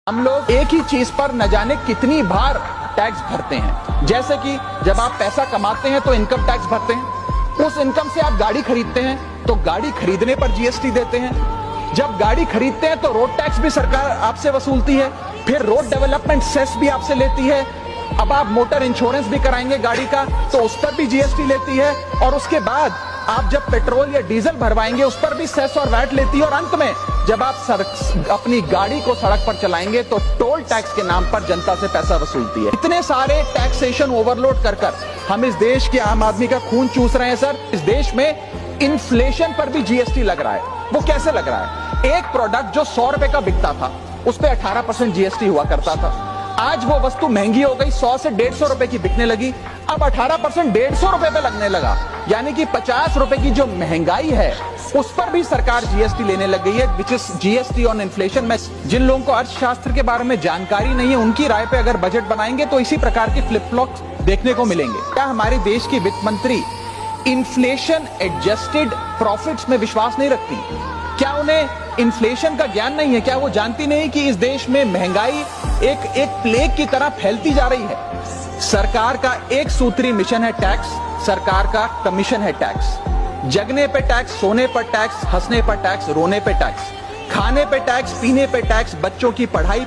हम लोग एक ही चीज पर न जाने कितनी बार टैक्स भरते हैं। जैसे कि जब आप पैसा कमाते हैं तो इनकम टैक्स भरते हैं, उस इनकम से आप गाड़ी खरीदते हैं तो गाड़ी खरीदने पर जीएसटी देते हैं, जब गाड़ी खरीदते हैं तो रोड टैक्स भी सरकार आपसे वसूलती है, फिर रोड डेवलपमेंट सेस भी आपसे लेती है, अब आप मोटर इंश्योरेंस भी कराएंगे गाड़ी का तो उस पर भी जीएसटी लेती है, और उसके बाद आप जब पेट्रोल या डीजल भरवाएंगे उस पर भी सेस और वैट लेती है, और अंत में जब आप अपनी गाड़ी को सड़क पर चलाएंगे तो टोल टैक्स के नाम पर जनता से पैसा वसूलती है। इतने सारे टैक्सेशन ओवरलोड कर हम इस देश के आम आदमी का खून चूस रहे हैं। सर, इस देश में इन्फ्लेशन पर भी जीएसटी लग रहा है। वो कैसे लग रहा है? एक प्रोडक्ट जो 100 रुपए का बिकता था उस पर 18% जीएसटी हुआ करता था, आज वो वस्तु महंगी हो गई, 100 से 150 रुपए की बिकने लगी, अब 18% 150 रुपए पे लगने लगा, यानी कि 50 रुपए की जो महंगाई है उस पर भी सरकार जीएसटी लेने लग गई है, which is GST on inflation. में जिन लोगों को अर्थशास्त्र के बारे में जानकारी नहीं है उनकी राय पे अगर बजट बनाएंगे तो इसी प्रकार के फ्लिप फ्लॉप देखने को मिलेंगे। क्या हमारे देश की वित्त मंत्री इन्फ्लेशन एडजस्टेड प्रॉफिट्स में विश्वास नहीं रखती? क्या उन्हें इन्फ्लेशन का ज्ञान नहीं है? क्या वो जानती नहीं कि इस देश में महंगाई एक प्लेग की तरह फैलती जा रही है? सरकार का एक सूत्री मिशन है टैक्स, सरकार का कमीशन है टैक्स। जगने पे टैक्स, सोने पर टैक्स, हंसने पर टैक्स, रोने पे टैक्स, खाने पे टैक्स, पीने पे टैक्स, बच्चों की पढ़ाई पे